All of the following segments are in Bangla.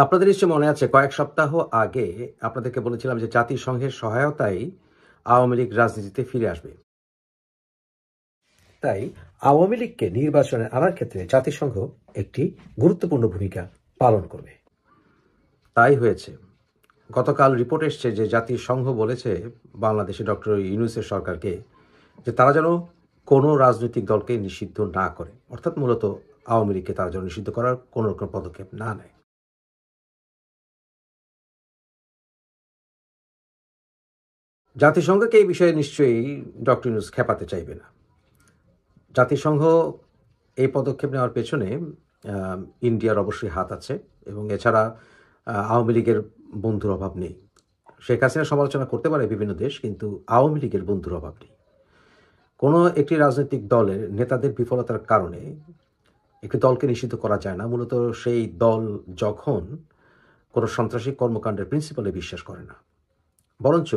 আপনাদের নিশ্চয়ই মনে আছে কয়েক সপ্তাহ আগে আপনাদেরকে বলেছিলাম যে জাতিসংঘের সহায়তায় আওয়ামী লীগ রাজনীতিতে ফিরে আসবে। তাই আওয়ামী লীগকে নির্বাচনে আনার ক্ষেত্রে জাতিসংঘ একটি গুরুত্বপূর্ণ ভূমিকা পালন করবে। তাই হয়েছে। গতকাল রিপোর্ট এসছে যে জাতিসংঘ বলেছে বাংলাদেশে ডক্টর ইউনূসের সরকারকে যে তারা যেন কোনো রাজনৈতিক দলকে নিষিদ্ধ না করে, অর্থাৎ মূলত আওয়ামী লীগকে তারা যেন নিষিদ্ধ করার কোনো রকম পদক্ষেপ না নেয়। জাতিসংঘকে এই বিষয়ে নিশ্চয়ই ডক্টর ইউনূস খেপাতে চাইবে না। জাতিসংঘ এই পদক্ষেপ নেওয়ার পেছনে ইন্ডিয়ার অবশ্যই হাত আছে, এবং এছাড়া আওয়ামী লীগের বন্ধুর অভাব নেই। শেখ হাসিনা সমালোচনা করতে পারে বিভিন্ন দেশ, কিন্তু আওয়ামী লীগের বন্ধুর অভাব নেই। কোনো একটি রাজনৈতিক দলের নেতাদের বিফলতার কারণে একটি দলকে নিষিদ্ধ করা যায় না, মূলত সেই দল যখন কোনো সন্ত্রাসী কর্মকাণ্ডের প্রিন্সিপালে বিশ্বাস করে না। বরঞ্চ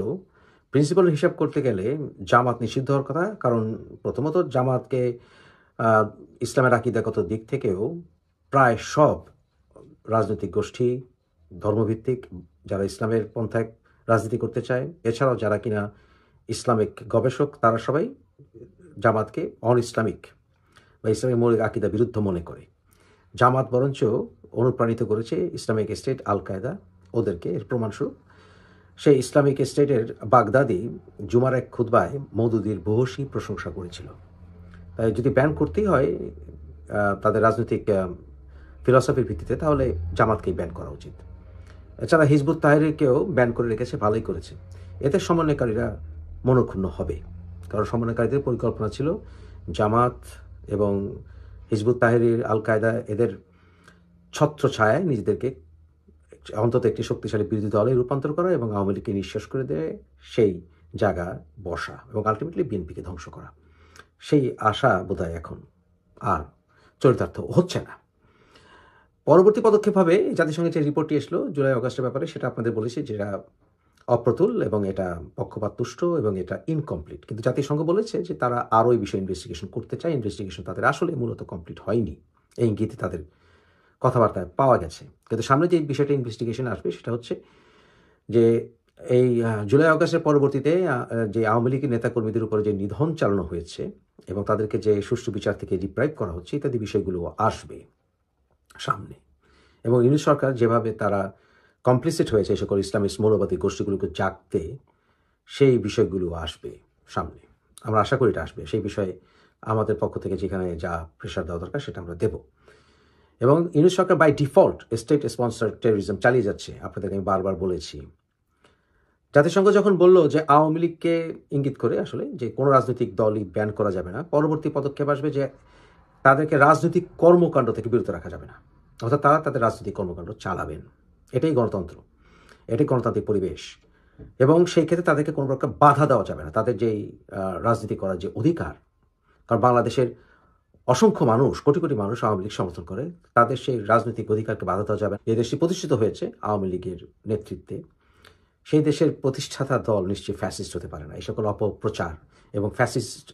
প্রিন্সিপাল হিসাব করতে গেলে জামাত নিষিদ্ধ হওয়ার কথা, কারণ প্রথমত জামাতকে ইসলামের আকিদাগত দিক থেকেও প্রায় সব রাজনৈতিক গোষ্ঠী, ধর্মভিত্তিক যারা ইসলামের পন্থায় রাজনীতি করতে চায়, এছাড়াও যারা কিনা ইসলামিক গবেষক, তারা সবাই জামাতকে অন ইসলামিক বা ইসলামের মৌলিক আকিদা বিরুদ্ধ মনে করে। জামাত বরঞ্চ অনুপ্রাণিত করেছে ইসলামিক স্টেট, আল কায়দা ওদেরকে। এর প্রমাণস্বরূপ সেই ইসলামিক স্টেটের বাগদাদি জুমার এক খুতবায় মওদুদির ভূয়সী প্রশংসা করেছিল। তাই যদি ব্যান করতেই হয় তাদের রাজনৈতিক ফিলসফির ভিত্তিতে, তাহলে জামাতকেই ব্যান করা উচিত। এছাড়া হিজবুত তাহরিরকেও ব্যান করে রেখেছে, ভালোই করেছে। এতে সমন্বয়কারীরা মনক্ষুণ্ণ হবে, কারণ সমন্বয়কারীদের পরিকল্পনা ছিল জামাত এবং হিজবুত তাহরির, আল কায়দা এদের ছত্রছায়ায় নিজেদেরকে অন্তত একটি শক্তিশালী বিরোধী দলে রূপান্তর করা এবং আওয়ামী লীগকে নিঃশেষ করে দিয়ে সেই জায়গা বসা এবং আলটিমেটলি বিএনপিকে ধ্বংস করা। সেই আশা বোধহয় এখন আর চরিতার্থ হচ্ছে না। পরবর্তী পদক্ষেপ হবে জাতিসংঘের যে রিপোর্টটি এসলো জুলাই অগাস্টের ব্যাপারে, সেটা আপনাদের বলেছি যেটা অপ্রতুল এবং এটা পক্ষপাততুষ্ট এবং এটা ইনকমপ্লিট। কিন্তু জাতিসংঘ বলেছে যে তারা আরও এই বিষয়ে ইনভেস্টিগেশন করতে চায়। ইনভেস্টিগেশন তাদের আসলে মূলত কমপ্লিট হয়নি, এই ইঙ্গিতে তাদের কথাবার্তায় পাওয়া গেছে। কিন্তু সামনে যে বিষয়টা ইনভেস্টিগেশন আসবে সেটা হচ্ছে যে এই জুলাই অগাস্টের পরবর্তীতে যে আওয়ামী লীগের নেতাকর্মীদের উপরে যে নিধন চালানো হয়েছে এবং তাদেরকে যে সুষ্ঠু বিচার থেকে ডিপ্রাইভ করা হচ্ছে ইত্যাদি বিষয়গুলো আসবে সামনে। এবং ইউনূস সরকার যেভাবে তারা কমপ্লিসিট হয়েছে সকল ইসলামিক মৌলবাদী গোষ্ঠীগুলোকে জাগতে, সেই বিষয়গুলো আসবে সামনে। আমরা আশা করি এটা আসবে। সেই বিষয়ে আমাদের পক্ষ থেকে যেখানে যা প্রেশার দেওয়া দরকার সেটা আমরা দেব। এবং ইউনূস সরকার by default state sponsor terrorism চালিয়ে যাচ্ছে। আপনাদেরকে আমি বারবার বলেছি, জাতিসংঘ যখন বলল যে আওয়ামী লীগকে ইঙ্গিত করে আসলে যে কোনো রাজনৈতিক দলই ব্যান করা যাবে না, পরবর্তী পদক্ষেপ আসবে যে তাদেরকে রাজনৈতিক কর্মকাণ্ড থেকে বিরত রাখা যাবে না, অর্থাৎ তারা তাদের রাজনৈতিক কর্মকাণ্ড চালাবেন। এটাই গণতন্ত্র, এটাই গণতান্ত্রিক পরিবেশ। এবং সেই ক্ষেত্রে তাদেরকে কোনো প্রকার বাধা দেওয়া যাবে না, তাদের যেই রাজনীতি করার যে অধিকার। কারণ বাংলাদেশের অসংখ্য মানুষ, কোটি কোটি মানুষ আওয়ামী লীগ সমর্থন করে, তাদের সেই রাজনৈতিক অধিকারকে বাধা দেওয়া যাবে না। যে দেশটি প্রতিষ্ঠিত হয়েছে আওয়ামী লীগের নেতৃত্বে, সেই দেশের প্রতিষ্ঠাতা দল নিশ্চয়ই ফ্যাসিস্ট হতে পারে না। এই সকল অপপ্রচার এবং ফ্যাসিস্ট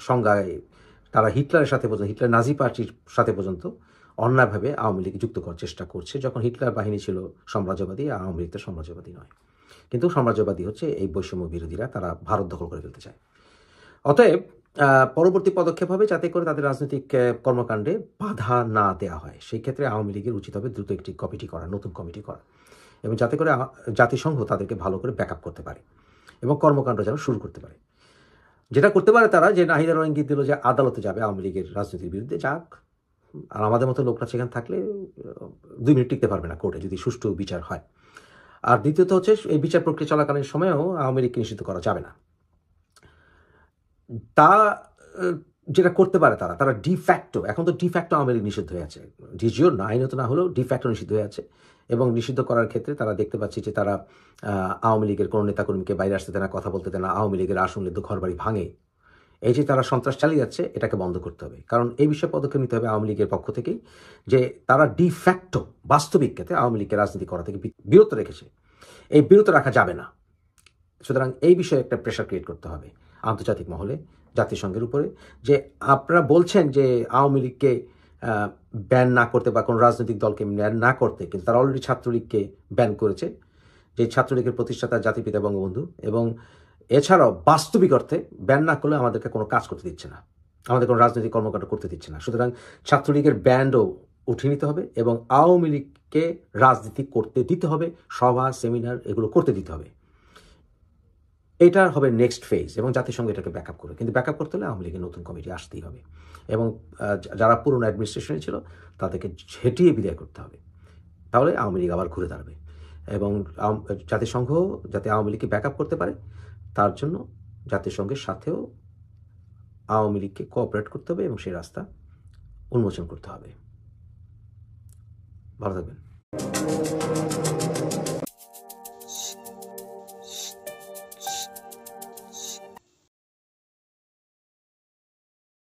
সংজ্ঞায় তারা হিটলারের সাথে পর্যন্ত, হিটলার নাজি পার্টির সাথে পর্যন্ত অন্যায়ভাবে আওয়ামী লীগ যুক্ত করার চেষ্টা করছে। যখন হিটলার বাহিনী ছিল সাম্রাজ্যবাদী, আওয়ামী লীগ তো সাম্রাজ্যবাদী নয়, কিন্তু সাম্রাজ্যবাদী হচ্ছে এই বৈষম্য বিরোধীরা, তারা ভারত দখল করে ফেলতে চায়। অতএব পরবর্তী পদক্ষেপ হবে যাতে করে তাদের রাজনৈতিক কর্মকাণ্ডে বাধা না দেওয়া হয়। সেই ক্ষেত্রে আওয়ামী লীগের উচিত হবে দ্রুত একটি কমিটি করা, নতুন কমিটি করা, এবং যাতে করে জাতিসংঘ তাদেরকে ভালো করে ব্যাক আপ করতে পারে এবং কর্মকাণ্ড যেন শুরু করতে পারে। যেটা করতে পারে তারা, যে নাহিদা ইঙ্গিত দিল যে আদালতে যাবে আওয়ামী লীগের রাজনীতির বিরুদ্ধে, যাক। আর আমাদের মতো লোকরা সেখানে থাকলে 2 মিনিট টিকতে পারবে না কোর্টে যদি সুষ্ঠু বিচার হয়। আর দ্বিতীয়ত হচ্ছে এই বিচার প্রক্রিয়া চলাকালীন সময়েও আওয়ামী লীগকে নিষিদ্ধ করা যাবে না। তা যেটা করতে পারে তারা ডিফ্যাক্টো, এখন তো ডিফ্যাক্টো আওয়ামী লীগ নিষিদ্ধ হয়ে আছে, ডিজিওর না, আইনত না হলেও ডিফ্যাক্টো নিষিদ্ধ হয়ে আছে। এবং নিষিদ্ধ করার ক্ষেত্রে তারা দেখতে পাচ্ছি যে তারা আওয়ামী লীগের কোনো নেতাকর্মীকে বাইরে আসতে দেয় না, কথা বলতে দেয় না, আওয়ামী লীগের আসলে তো ঘরবাড়ি ভাঙে। এই যে তারা সন্ত্রাস চালিয়ে যাচ্ছে, এটাকে বন্ধ করতে হবে। কারণ এই বিষয়ে পদক্ষেপ নিতে হবে আওয়ামী লীগের পক্ষ থেকেই, যে তারা ডিফ্যাক্টো বাস্তবিক ক্ষেত্রে আওয়ামী লীগকে রাজনীতি করা থেকে বিরত রেখেছে, এই বিরত রাখা যাবে না। সুতরাং এই বিষয়ে একটা প্রেশার ক্রিয়েট করতে হবে আন্তর্জাতিক মহলে, জাতিসংঘের উপরে, যে আপনারা বলছেন যে আওয়ামী লীগকে ব্যান না করতে বা কোনো রাজনৈতিক দলকে ব্যান না করতে, কিন্তু তারা অলরেডি ছাত্রলীগকে ব্যান করেছে, যে ছাত্রলীগের প্রতিষ্ঠাতা জাতিপিতা বঙ্গবন্ধু। এবং এছাড়াও বাস্তবিক অর্থে ব্যান না করলে আমাদেরকে কোনো কাজ করতে দিচ্ছে না, আমাদের কোনো রাজনৈতিক কর্মকাণ্ড করতে দিচ্ছে না। সুতরাং ছাত্রলীগের ব্যান্ডও উঠিয়ে নিতে হবে এবং আওয়ামী লীগকে রাজনীতি করতে দিতে হবে, সভা সেমিনার এগুলো করতে দিতে হবে। এটা হবে নেক্সট ফেজ এবং জাতিসংঘ এটাকে ব্যাকআপ করবে। কিন্তু ব্যাকআপ করতে হলে আওয়ামী লীগের নতুন কমিটি আসতেই হবে এবং যারা পুরনো অ্যাডমিনিস্ট্রেশনে ছিল তাদেরকে ঝেঁটিয়ে বিদায় করতে হবে। তাহলে আওয়ামী লীগ আবার ঘুরে দাঁড়াবে এবং জাতিসংঘ যাতে আওয়ামী লীগকে ব্যাকআপ করতে পারে তার জন্য জাতিসংঘের সাথেও আওয়ামী লীগকে কোঅপারেট করতে হবে এবং সেই রাস্তা উন্মোচন করতে হবে। ভালো থাকবেন।